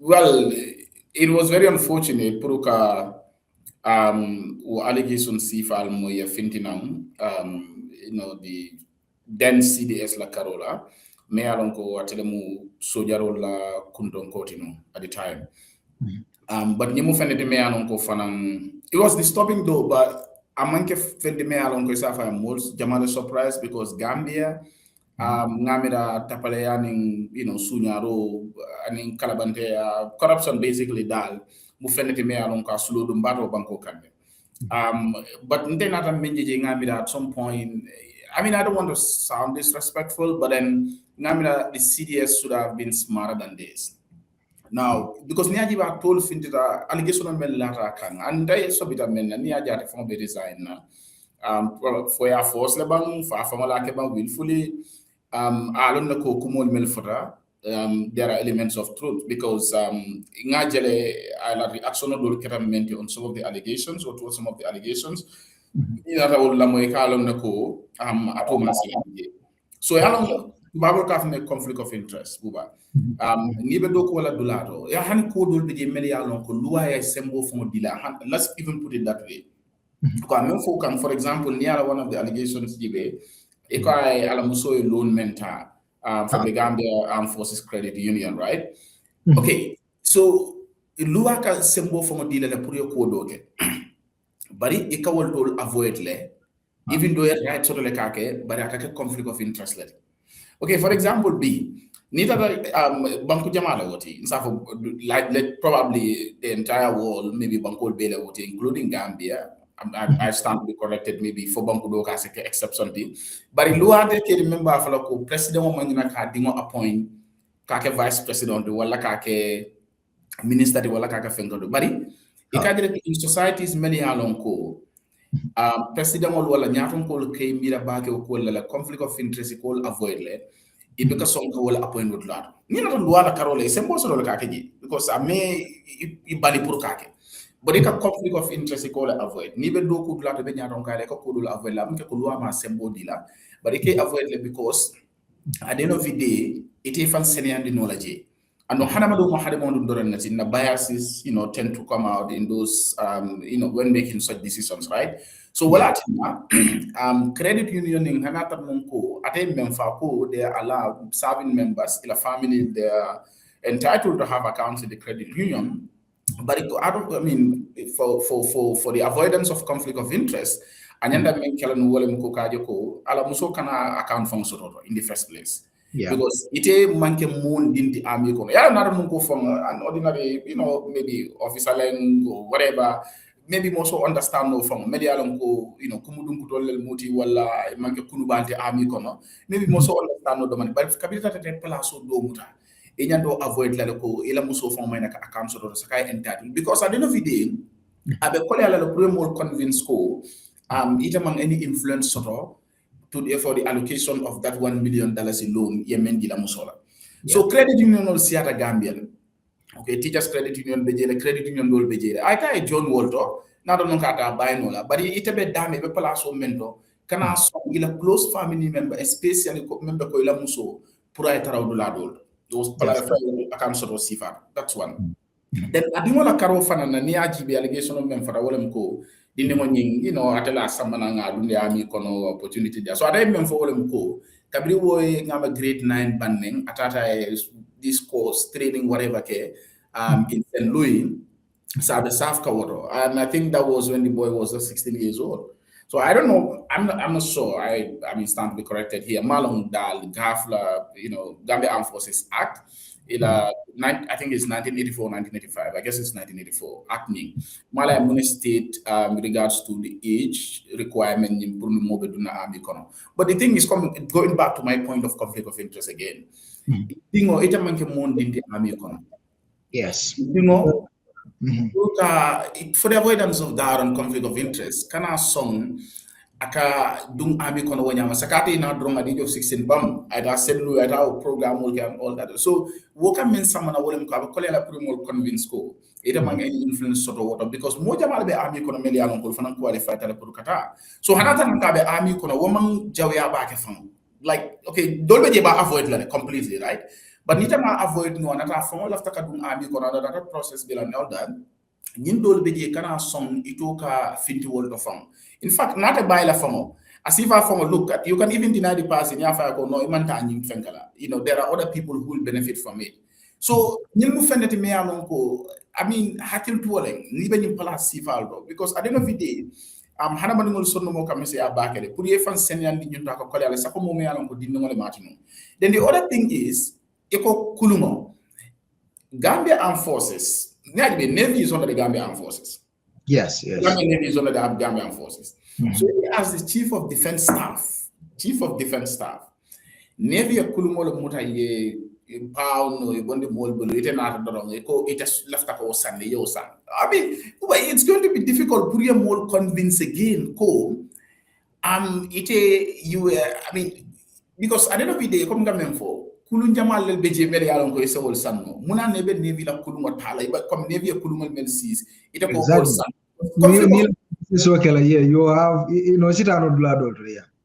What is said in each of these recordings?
Well, it was very unfortunate. Puruka o allegation sifal mo ya fintinam the then CDS la Carola me alon ko atelemu sojaro la kundon kotino at the time. But nimu fende me alon ko fanang it was disturbing though, but amanke fende me alon ko safa most jamale surprised because Gambia ngamira tapaleya ning sunyaro aning kalabante corruption basically dal mu fenete me alon ka sulo dum bato banko kande but then at ngamira at some point, I mean, I don't want to sound disrespectful, but then ngamira the CDS should have been smarter than this. Now, because Niajiba told Fintita allegation of Melata Kang, and I saw bit of men, Niaja from the design for your force lebang, for Famalakeba willfully, Alon the Kokumol Melfora, there are elements of truth because Ngajele I reaction on some of the allegations or towards some of the allegations. So along Bible have a conflict of interest, Buba. Nibe doko wala dulato. Ya hani ko dol be meli alon ko lua ya sembo fon dila. Let's even put it that way. For example, near one of the allegations gibe, Ekai Alamuso loan mentor from the Gambia Armed Forces Credit Union, right? Okay, so lua ka sembo fon dila la puriyo ko doke. Bari ikawol tol avoid le, even though it right sort of like but I conflict of interest le. Okay, for example, B. Neither Banku Jamala Woti, like probably the entire world, maybe Banku Bela Woti, including Gambia. I stand to be corrected, maybe for Banku Doka except something. But in Luade, remember, Falako, President Manjuna Kadingo appoint Kake Vice President, the Wallakake Minister, the Wallakaka Fengo. But in societies, many alonko. President Walla Nyaton call K Mirabake or call a conflict of interest call avoid le. It because some will appoint with lad. Nina don't Luana Carole, same also Kaki, because I may Bali Purkake. But it a conflict of interest call avoid. Neither do could lad Benya don't Kareka could avoid Lamka Kuluama Sembo Dila, but it can avoid because at the end of the day, it is fan senior knowledge. And no Hanamadu Mahadimon Doranati in the biases, tend to come out in those, when making such decisions, right? So, credit union in Hanata Munko, at a Memfako, they are allowed serving members in a family, they are entitled to have accounts in the credit union. But for the avoidance of conflict of interest, Anyanda Menkelan Wolem Kokajoko, Alamuso kana account function in the first place. Yeah. Because it manke moon in the army. Yeah, another munko from an ordinary, maybe officer line or whatever. Maybe more so understand no from medialonko, kumudunku tolel muti wala manke kunubante army kono. Maybe more so understand no domain. But if kabita te palaso do muta, enyando avoid la ko ela muso from my account so to sakai entitled. Because at the end of the day, abe kole ala lo more convince ko it among any influence sort of for the allocation of that $1 million in loan, Yemen Gila Musola. So credit union or Seattle Gambian. Okay, teachers credit union bejele, credit union dol bejele. I tell John Walter, not on kata buy nola, but it a bit dame be palaso mento. Kana so ila close family member, especially member ko ila muso, pura etara uduladol. Those accounts of Sifa. That's one. Then adimola karo fana na ni ajibi allegation of member wolem ko. Atela samana dunia ami kono opportunity there. So I remember for them ko. Kabri woy ngama grade 9 banding atata this course training whatever ke in St. Louis Sabe Safka water. And I think that was when the boy was 16 years old. So I don't know. I'm not sure. I mean, stand to be corrected here. Malong Dal Gafla, Gambia Armed Forces Act. I think it's 1984, 1985. I guess it's 1984. Acting. Malay Muni State with regards to the age requirement in Mobeduna Army Kono. But the thing is going back to my point of conflict of interest again. Ita manke mon in the Army Kono. Yes. For the avoidance of that and conflict of interest, kana song aka dung Army Kono wanyama sakati na drong at age of 16 bam ada selu ada program and all that. So woka men samana wolem ko abakole la primo convince ko ita manga influence soto water because mo jamal be Army Kono meli alon ko fanan qualify tala pour kata. So hanata nka be Army Kono woman jawya ba ke fam like okay dolbe je ba avoid la completely, right? but nitama avoid no anata fongo lafta kadum ami kono that process bila all that nyin dol be je kana song itoka finti wol do fam in fact nata bay la fongo as if I fongo look at you can even deny the person ya fa ko no imanta nyin fenkala there are other people who will benefit from it so nyin mu fendati me alon ko I mean hakil to wala ni be nyim place sifal do because at the end of the day hana man ngol sonno mo kam se abakere pour ye fan senyan di nyunta ko kole ala sako mo me alon ko dinno ngole matino then the other thing is eko kulumo Gambia Armed Forces Navy is under the Gambia Armed Forces Gambia Navy is under the Gambia Armed Forces so as the chief of defense staff Navy kulumo lo muta ye pound no bonde mol bolo ite na dorong ko ite left ko sande yo san I mean it's going to be difficult for you more convince again ko ite you I mean because at the end of the day come gamen for kulun jamal le beje mele yalon ko ese wol sanno muna nebe Navy la kulun tala ba comme Navy kulun mel sis ite ko wol san so kala you have sitano dula dol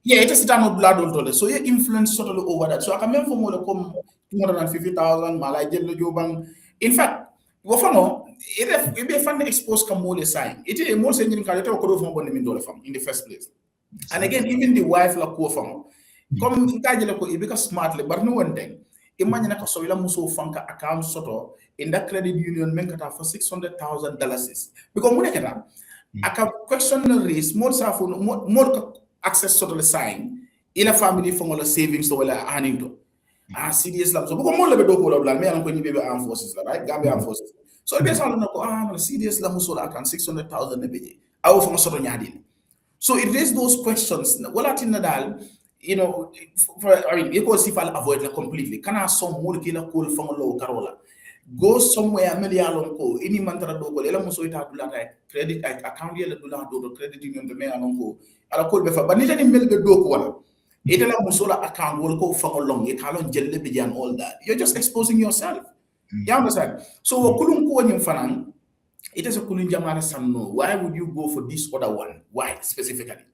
it is sitano dula dol so you influence totally over that so I can for more come 250,000 malay jelo jobang in fact wofano it be fan expose kam mole sign it is more saying ka to ko do fam bonne min dole fam in the first place and again even the wife la ko fam comme ka jele ko e be ka smartly but no one thing imagine ka so ila muso fanka account soto in that credit union men kata for $600,000 because mo nekata aka question no raise more sa fo more access soto le sign ila family fo wala savings to wala aninto CDS lam so because mo lebe do ko la me an ko ni be armed forces la right Gambia Armed Forces so be sa no ko CDS lam so la account 600,000 ne beje aw fo soto nyaadin so it raises those questions wala tinna dal I mean because if I'll avoid it completely kana some more kila cool from low carola go somewhere million ko ini mantara do ko ela muso ita dula credit account yela dula do credit union de me alon ko ala ko be fa banita ni melbe do ko wala ita la muso la account wol ko fa long it halon jelle be jan all that you're just exposing yourself you understand so kulun ko nyum fanan it is a kulun jamana sanno why would you go for this other one why specifically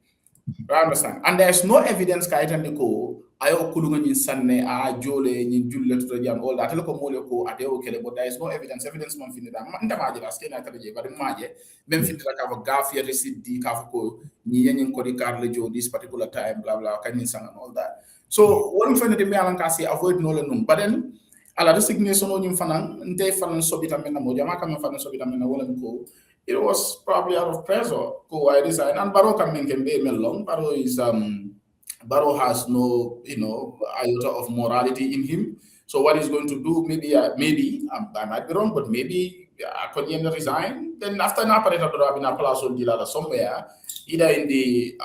I understand and there's no evidence ka ita ko ayo kulunga nyin sanne jole nyin julle to jam all that ko mole ko ade o kele but there is no evidence man finida nda maje la skena ta je bari maje même finida ka va gafia receipt di ka ko nyi nyin ko di carle jo this particular time blah blah kan nyin sang and all that so one finida me alan ka say avoid no le num but then ala resignation o nyim fanan nte fanan sobita men mo jama kam fanan sobita men wala ko it was probably out of pressure ko I design and baro kam men kembe mel long baro is Barrow has no, iota of morality in him. So what he's going to do, maybe I might be wrong, but maybe I could resign. Then after an operator somewhere, either in the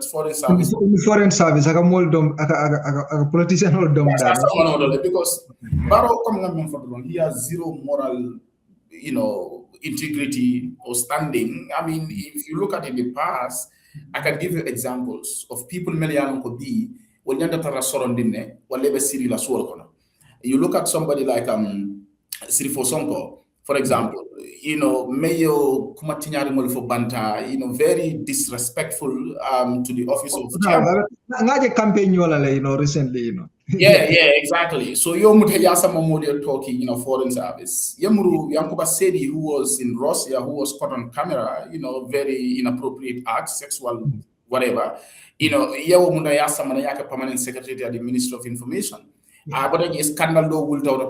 foreign service. In the foreign service, I a politician or dumb. Because Barrow coming from the one, he has zero moral, integrity or standing. I mean, if you look at in the past, I can give you examples of people Meliano could be when you're sorondine, whatever Siri la suolkono. You look at somebody like Siri Fosonko, for example, Mayo Kumatinyari for Banta, very disrespectful to the office of chairman. Campaign recently, Yeah, exactly. So you Mutayasa Memorial talking, foreign service. Yamuru Yankuba Sedi, who was in Russia, who was caught on camera, very inappropriate acts, sexual, whatever. Yawo Mutayasa Manayaka permanent secretary at the Ministry of Information. But again, scandal do will tell the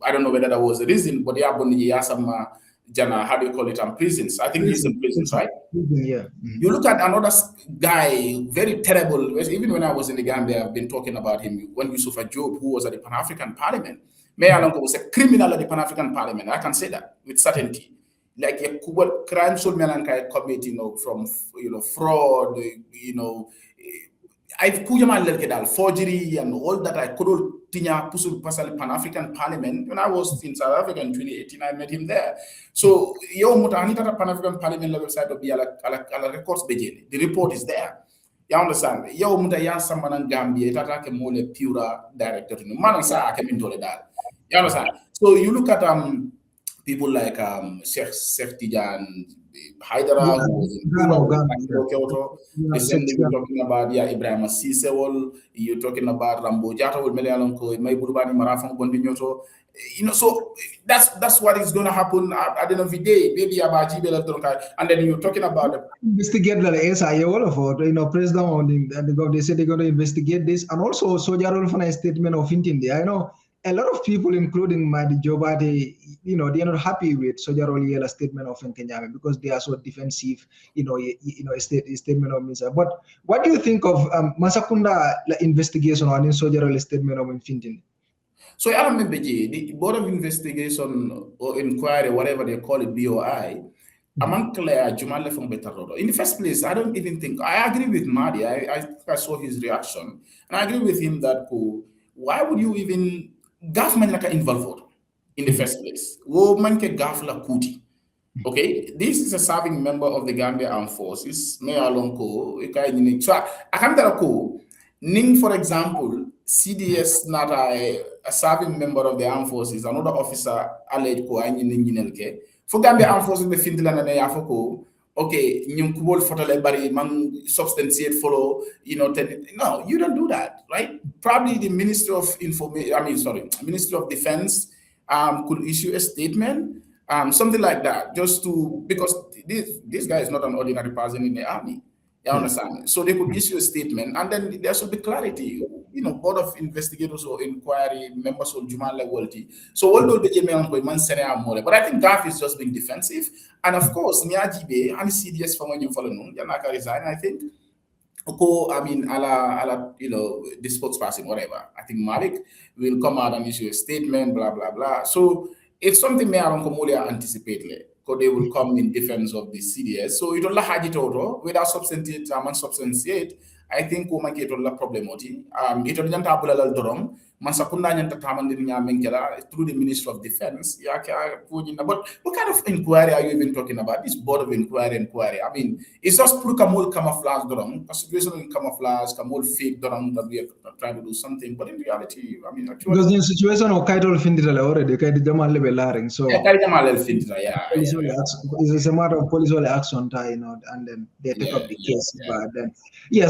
I don't know whether that was the reason, but Yasama Jana, how do you call it? Prisons. I think he's in prisons, right? Yeah. You look at another guy, very terrible. Even when I was in the Gambia, I've been talking about him. When Yusufa Job, who was at the Pan-African Parliament, Mayor Alongo was a criminal at the Pan-African Parliament. I can say that with certainty. Like a crime so melankai commit, from fraud, I've forgery and all that. I could tinya pusul pasal Pan-African Parliament. When I was in South Africa in 2018, I met him there. So yo mutanita Pan-African Parliament website of the records begin. The report is there. You understand? Yo mutaya samanan Gambia tata ke mole pura director no man sa ke min dole dal. You understand? So you look at people like Sheikh Tijan Haidara, who was in Kyoto. The same thing you're talking about, Ibrahim Sisewol, you're talking about Rambo Jata, May Burubani Marafang Bondinyoto. So that's what is going to happen at the end of the day. Maybe about and then you're talking about the investigate the SIA for president and they said they're going to investigate this, and also Sojarol for a statement of intent. I know a lot of people, including Madi Jobate, they are not happy with Sojarol Yela statement of Kenyame because they are so defensive. A statement of Misa. But what do you think of Masakunda investigation on Sojarol statement of intent? So the Board of Investigation or Inquiry, whatever they call it, BOI, among Claire Jumale from Betarodo. In the first place, I don't even think, I agree with Madi. I saw his reaction, and I agree with him that why would you even government like involved in the first place? Okay, this is a serving member of the Gambia Armed Forces. So I can't tell Ning, for example, CDS not a serving member of the armed forces, another officer alleged ko ay ninelke. For Gambia Armed Forces, the Finland and Afoko, okay, you could photo bari man substantiate follow, no, you don't do that, right? Probably the Ministry of Ministry of Defense could issue a statement, something like that, just to, because this guy is not an ordinary person in the army. You understand? So they could issue a statement, and then there should be clarity. Board of Investigators or Inquiry members of Juman Lewalty. So all those but I think GAF is just being defensive, and of course, Niajibe and CDS from when you follow Yanaka resign. I think, the spokesperson, whatever. I think Malik will come out and issue a statement, blah blah blah. So it's something me around Komolia anticipate. They will come in defense of the CDS. So it all had it all without substantiate. I think we make it all a problem. It all janta abulal dorong. Mansakunda janta tamandin menkela through the Ministry of Defense. But what kind of inquiry are you even talking about? This Board of Inquiry. I mean, it's just pure camouflage dorong. A situation in camouflage, fake dorong that we are trying to do something. But in reality, I mean, actually, because in situation of Kaito Findra already, Kaito Jamal Levellaring. So it's a matter of police action, and then they take up the case. But then, yeah. So